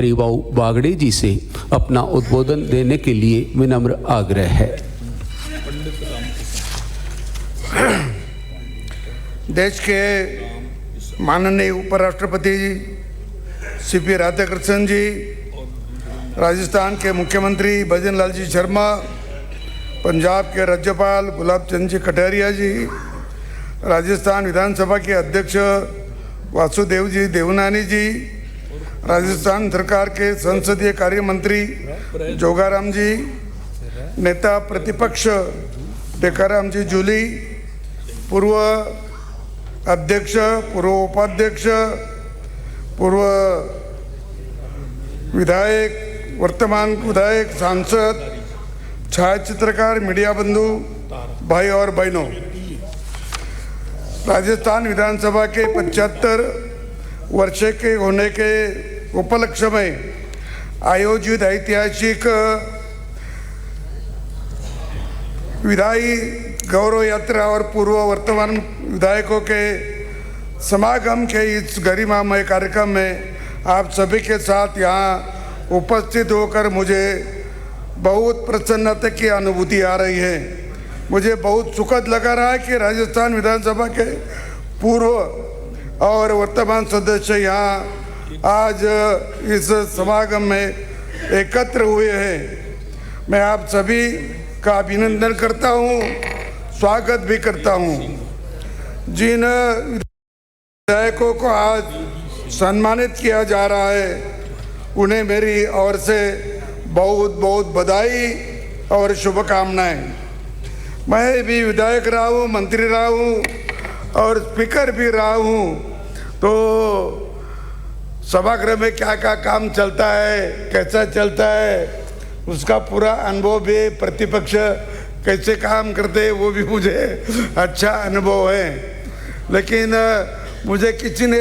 हरिभाऊ बागड़े जी से अपना उद्बोधन देने के लिए विनम्र आग्रह है। देश के माननीय उपराष्ट्रपति सीपी राधाकृष्णन जी, राजस्थान के मुख्यमंत्री भजन लाल जी शर्मा, पंजाब के राज्यपाल गुलाब चंद जी कटारिया जी, राजस्थान विधानसभा के अध्यक्ष वासुदेव जी देवनानी जी, राजस्थान सरकार के संसदीय कार्य मंत्री जोगाराम जी, नेता प्रतिपक्ष टेकाराम जी जूली, पूर्व अध्यक्ष, पूर्व उपाध्यक्ष, पूर्व विधायक, वर्तमान विधायक, सांसद, छायाचित्रकार, मीडिया बंधु, भाई और बहनों, राजस्थान विधानसभा के 75 वर्ष के होने के उपलक्ष्य में आयोजित ऐतिहासिक विधायी गौरव यात्रा और पूर्व वर्तमान विधायकों के समागम के इस गरिमामय कार्यक्रम में आप सभी के साथ यहाँ उपस्थित होकर मुझे बहुत प्रसन्नता की अनुभूति आ रही है। मुझे बहुत सुखद लगा रहा है कि राजस्थान विधानसभा के पूर्व और वर्तमान सदस्य यहाँ आज इस समागम में एकत्र हुए हैं। मैं आप सभी का अभिनंदन करता हूँ, स्वागत भी करता हूँ। जिन विधायकों को आज सम्मानित किया जा रहा है उन्हें मेरी ओर से बहुत बहुत बधाई और शुभकामनाएं। मैं भी विधायक रहा हूँ, मंत्री रहा हूँ और स्पीकर भी रहा हूँ, तो सभागृह में क्या क्या काम चलता है, कैसा चलता है, उसका पूरा अनुभव भी, प्रतिपक्ष कैसे काम करते हैं वो भी मुझे अच्छा अनुभव है। लेकिन मुझे किसी ने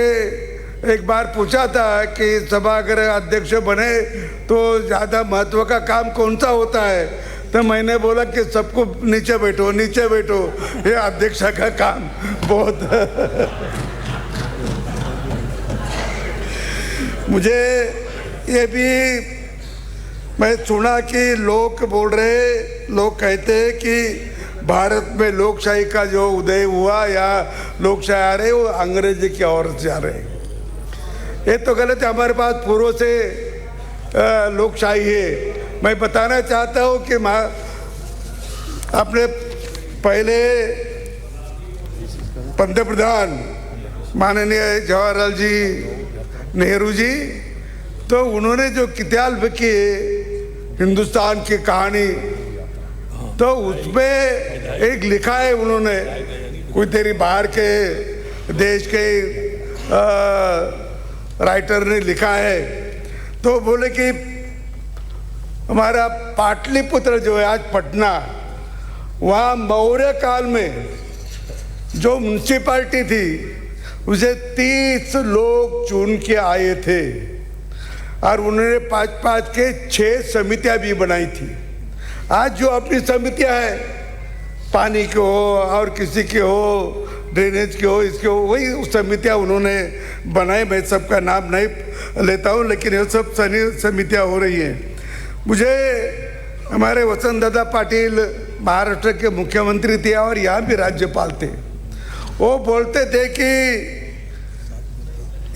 एक बार पूछा था कि सभागृह अध्यक्ष बने तो ज़्यादा महत्व का काम कौन सा होता है, तो मैंने बोला कि सबको नीचे बैठो, नीचे बैठो, ये अध्यक्ष का काम बहुत मुझे ये भी मैं सुना कि लोग बोल रहे, लोग कहते हैं कि भारत में लोकशाही का जो उदय हुआ या लोकशाही आ रही वो अंग्रेजी की ओर से आ रहे। ये तो गलत है। हमारे पास पूर्व से लोकशाही है। मैं बताना चाहता हूँ कि अपने पहले पंतप्रधान माननीय जवाहरलाल जी नेहरू जी, तो उन्होंने जो किताब लिखी हिंदुस्तान की कहानी, तो उसमें एक लिखा है उन्होंने, कोई तेरी बाहर के देश के राइटर ने लिखा है, तो बोले कि हमारा पाटलिपुत्र जो है आज पटना, वहाँ मौर्य काल में जो म्यूनसिपालिटी थी उसे 30 लोग चुन के आए थे और उन्होंने 5-5 के 6 समितियाँ भी बनाई थी। आज जो अपनी समितियाँ है, पानी के हो और किसी के हो, ड्रेनेज के हो, इसके हो, वही समितियाँ उन्होंने बनाई। मैं सबका नाम नहीं लेता हूँ, लेकिन ये सब समितियाँ हो रही हैं। मुझे हमारे वसंत दादा पाटिल महाराष्ट्र के मुख्यमंत्री थे और यहाँ भी राज्यपाल थे। वो बोलते थे कि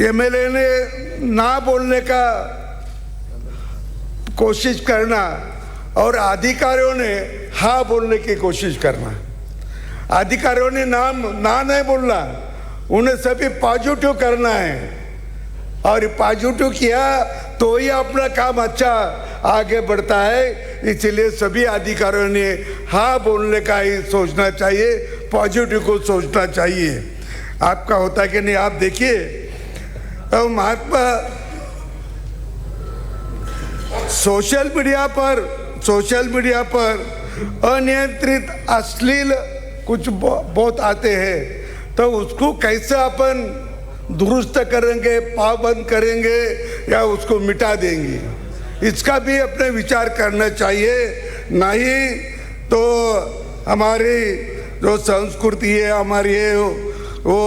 एमएलए ने ना बोलने का कोशिश करना और अधिकारियों ने हाँ बोलने की कोशिश करना। अधिकारियों ने ना नहीं बोलना, उन्हें सभी पॉजिटिव करना है और पॉजिटिव किया तो ही अपना काम अच्छा आगे बढ़ता है। इसलिए सभी अधिकारियों ने हाँ बोलने का ही सोचना चाहिए, पॉजिटिव को सोचना चाहिए। आपका होता है कि नहीं? आप देखिए, अब महात्मा सोशल मीडिया पर अनियंत्रित अश्लील कुछ बहुत आते हैं, तो उसको कैसे अपन दुरुस्त करेंगे, पाबंद करेंगे या उसको मिटा देंगे, इसका भी अपने विचार करना चाहिए। नहीं तो हमारी जो संस्कृति है हमारी है वो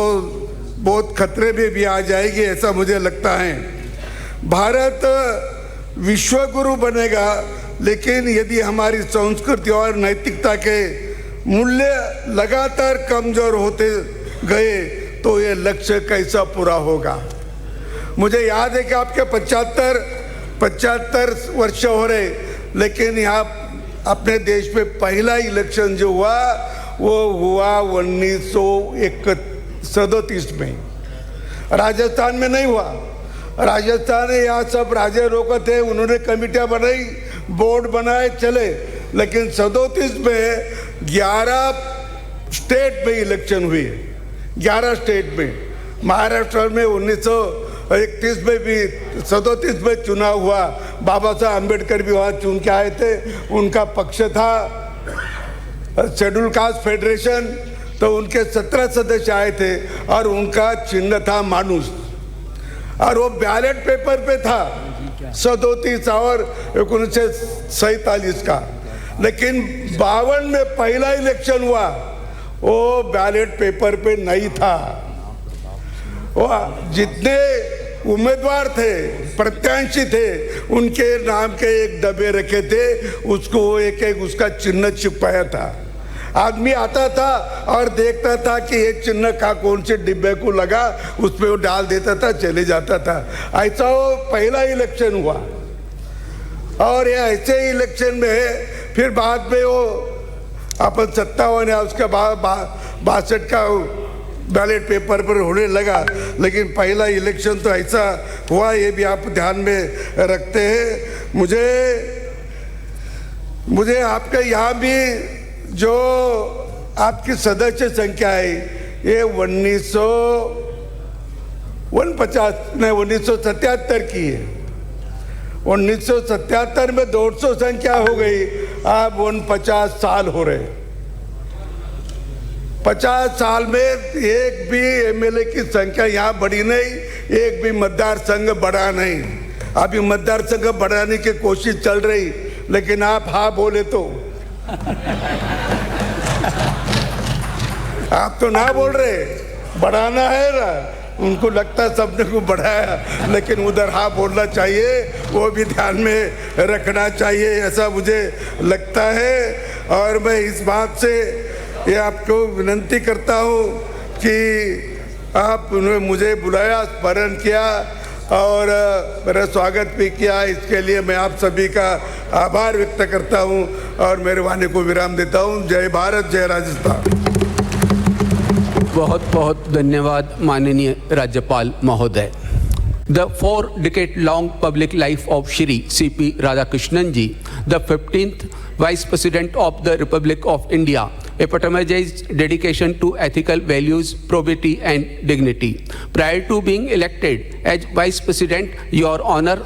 बहुत खतरे में भी आ जाएगी, ऐसा मुझे लगता है। भारत विश्वगुरु बनेगा, लेकिन यदि हमारी संस्कृति और नैतिकता के मूल्य लगातार कमजोर होते गए तो ये लक्ष्य कैसा पूरा होगा। मुझे याद है कि आपके 75 वर्ष हो रहे, लेकिन यहाँ अपने देश में पहला इलेक्शन जो हुआ वो हुआ 1937 में। राजस्थान में नहीं हुआ। राजस्थान में यहाँ सब राजे लोग थे, उन्होंने कमेटियां बनाई, बोर्ड बनाए, चले। लेकिन 37 में 11 स्टेट में इलेक्शन हुई, 11 स्टेट में। महाराष्ट्र में 1931 में भी 37 में चुनाव हुआ। बाबा साहब अम्बेडकर भी वहाँ चुन के आए थे, उनका पक्ष था। शेड्यूल कास्ट फेडरेशन, तो उनके 17 सदस्य आए थे और उनका चिन्ह था मानुष, और वो बैलेट पेपर पे था 37 और 1947 का। लेकिन 52 में पहला इलेक्शन हुआ, वो बैलेट पेपर पे नहीं था। वो जितने उम्मीदवार थे, प्रत्याशी थे, उनके नाम के एक डब्बे रखे थे, उसको एक एक उसका चिन्ह चिपकाया था। आदमी आता था और देखता था कि ये चिन्ह का कौन से डिब्बे को लगा, उसमें वो डाल देता था, चले जाता था। ऐसा वो पहला इलेक्शन हुआ। और ये ऐसे इलेक्शन में फिर बाद में वो अपन 57 या उसके बाद 62 का बैलेट पेपर पर होने लगा। लेकिन पहला इलेक्शन तो ऐसा हुआ, ये भी आप ध्यान में रखते हैं। मुझे आपके यहाँ भी जो आपकी सदस्य संख्या है ये 1977 की है। 1977 में 150 संख्या हो गई, अब 49 साल हो रहे। 50 साल में एक भी एमएलए की संख्या यहाँ बढ़ी नहीं, एक भी मतदार संघ बढ़ा नहीं। अभी मतदार संघ बढ़ाने की कोशिश चल रही, लेकिन आप हाँ बोले तो आप तो ना बोल रहे, बढ़ाना है ना। उनको लगता सबने को बढ़ाया, लेकिन उधर हाँ बोलना चाहिए, वो भी ध्यान में रखना चाहिए, ऐसा मुझे लगता है। और मैं इस बात से ये आपको विनती करता हूँ कि आपने मुझे बुलाया, स्मरण किया और मेरा स्वागत भी किया। इसके लिए मैं आप सभी का आभार व्यक्त करता हूँ और मेरे वाणी को विराम देता हूँ। जय भारत, जय राजस्थान। बहुत बहुत धन्यवाद माननीय राज्यपाल महोदय। The 4-decade-long public life of Shri C.P. Radhakrishnan ji, the 15th Vice President of the Republic of India, epitomized dedication to ethical values, probity and dignity. Prior to being elected as Vice President, Your Honor